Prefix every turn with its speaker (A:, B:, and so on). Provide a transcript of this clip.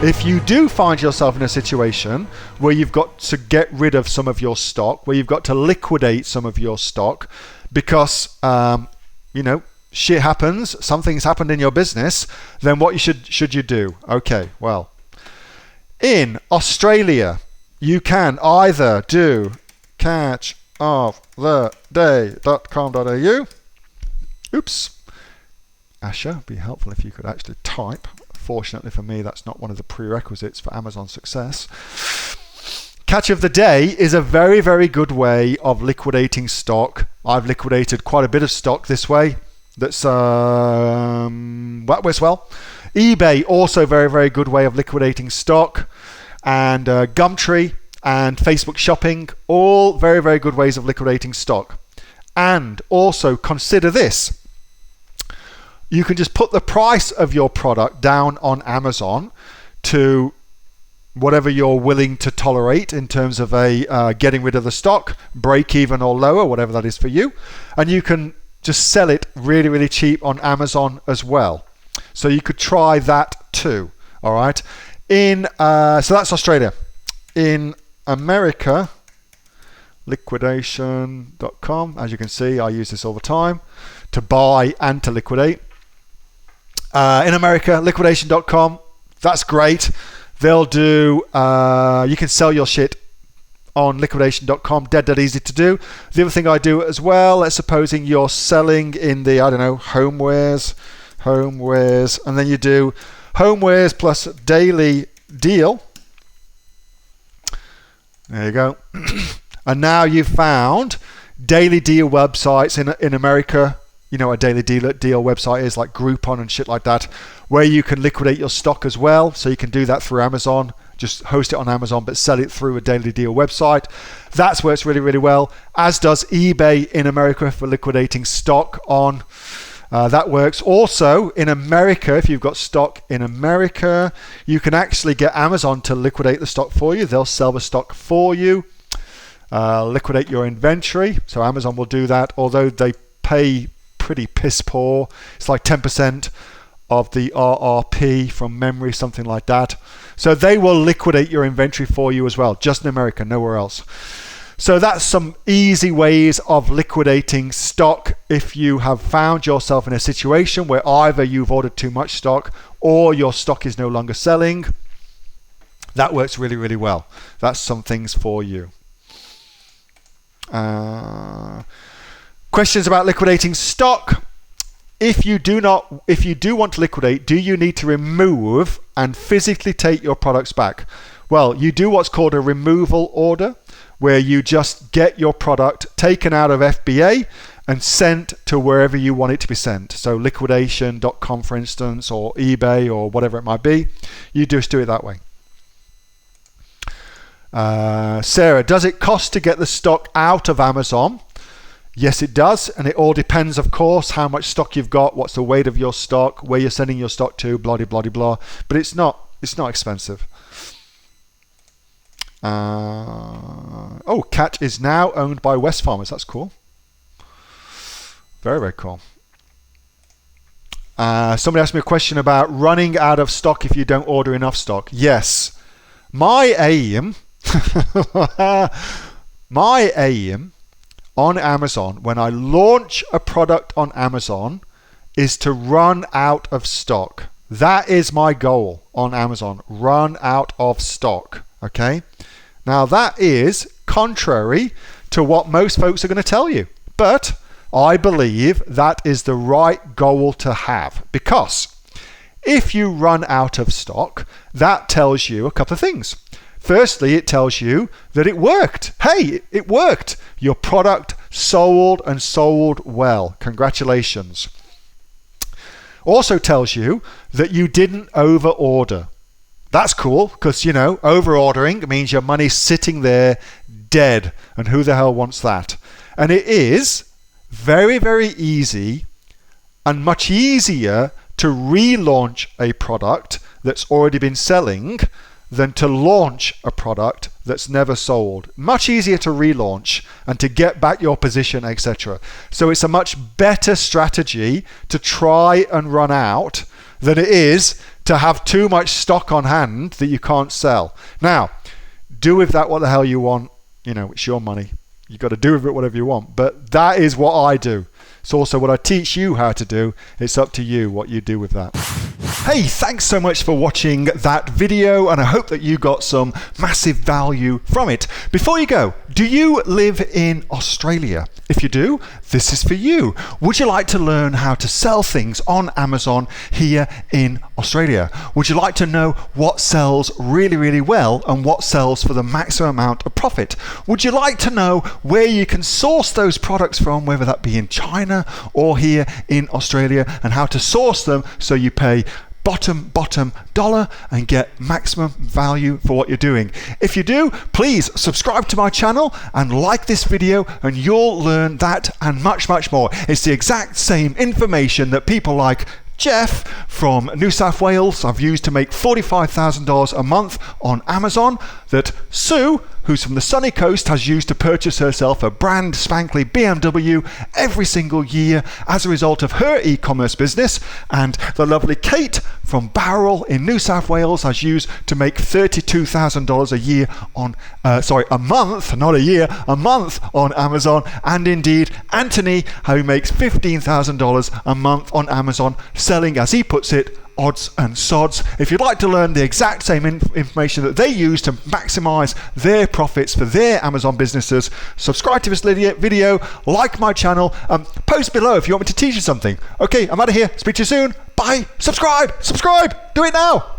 A: If you do find yourself in a situation where you've got to get rid of some of your stock, where you've got to liquidate some of your stock because, shit happens, something's happened in your business, then what should you do? Okay, well, in Australia, you can either do catchoftheday.com.au. Oops. Asha, it'd be helpful if you could actually type. Fortunately for me, that's not one of the prerequisites for Amazon success. Catch of the day is a very, very good way of liquidating stock. I've liquidated quite a bit of stock this way. That's works well. eBay, also very, very good way of liquidating stock. And Gumtree and Facebook shopping, all very, very good ways of liquidating stock. And also consider this. You can just put the price of your product down on Amazon to whatever you're willing to tolerate in terms of getting rid of the stock, break even or lower, whatever that is for you. And you can just sell it really, really cheap on Amazon as well. So you could try that too. All right. So that's Australia. In America, liquidation.com. As you can see, I use this all the time to buy and to liquidate. In America, liquidation.com. That's great. They'll do, you can sell your shit on liquidation.com. Dead easy to do. The other thing I do as well, let's supposing you're selling in the, homewares, and then you do homewares plus daily deal. There you go. And now you've found daily deal websites in America. You know what a daily deal website is, like Groupon and shit like that, where you can liquidate your stock as well. So you can do that through Amazon. Just host it on Amazon, but sell it through a daily deal website. That works really, really well, as does eBay in America for liquidating stock on. That works. Also, in America, if you've got stock in America, you can actually get Amazon to liquidate the stock for you. They'll sell the stock for you, liquidate your inventory. So Amazon will do that, although they pay pretty piss poor. It's like 10% of the RRP from memory, something like that. So they will liquidate your inventory for you as well, just in America, nowhere else. So that's some easy ways of liquidating stock if you have found yourself in a situation where either you've ordered too much stock or your stock is no longer selling. That works really, really well. That's some things for you. Questions about liquidating stock. If you do want to liquidate, do you need to remove and physically take your products back? Well, you do what's called a removal order, where you just get your product taken out of FBA and sent to wherever you want it to be sent. So liquidation.com, for instance, or eBay, or whatever it might be. You just do it that way. Sarah, does it cost to get the stock out of Amazon? Yes, it does, and it all depends, of course, how much stock you've got, what's the weight of your stock, where you're sending your stock to, blah, blah, blah, blah. But it's not expensive. Catch is now owned by Wesfarmers. That's cool. Very, very cool. Somebody asked me a question about running out of stock if you don't order enough stock. Yes. My aim on Amazon, when I launch a product on Amazon, is to run out of stock. That is my goal on Amazon. Run out of stock. Okay? Now that is contrary to what most folks are going to tell you. But I believe that is the right goal to have, because if you run out of stock, that tells you a couple of things. Firstly, it tells you that it worked. Hey, it worked. Your product sold and sold well. Congratulations. Also tells you that you didn't over order. That's cool, because, over ordering means your money's sitting there dead. And who the hell wants that? And it is very, very easy and much easier to relaunch a product that's already been selling than to launch a product that's never sold. Much easier to relaunch and to get back your position, etc. So it's a much better strategy to try and run out than it is to have too much stock on hand that you can't sell. Now, do with that what the hell you want. You know, it's your money. You've got to do with it whatever you want. But that is what I do. It's also what I teach you how to do. It's up to you what you do with that. Hey, thanks so much for watching that video, and I hope that you got some massive value from it. Before you go, do you live in Australia? If you do, this is for you. Would you like to learn how to sell things on Amazon here in Australia? Would you like to know what sells really, really well and what sells for the maximum amount of profit? Would you like to know where you can source those products from, whether that be in China or here in Australia, and how to source them so you pay bottom dollar and get maximum value for what you're doing? If you do, please subscribe to my channel and like this video, and you'll learn that and much more. It's the exact same information that people like Jeff from New South Wales I've used to make $45,000 a month on Amazon, that Sue, who's from the sunny coast, has used to purchase herself a brand spankly BMW every single year as a result of her e-commerce business, and the lovely Kate from Bowral in New South Wales has used to make $32,000 a year on a month, not a year, a month on Amazon, and indeed Anthony, who makes $15,000 a month on Amazon, selling, as he puts it, odds and sods. If you'd like to learn the exact same information that they use to maximize their profits for their Amazon businesses, subscribe to this video, like my channel, post below if you want me to teach you something. Okay, I'm out of here. Speak to you soon. Bye. Subscribe. Do it now.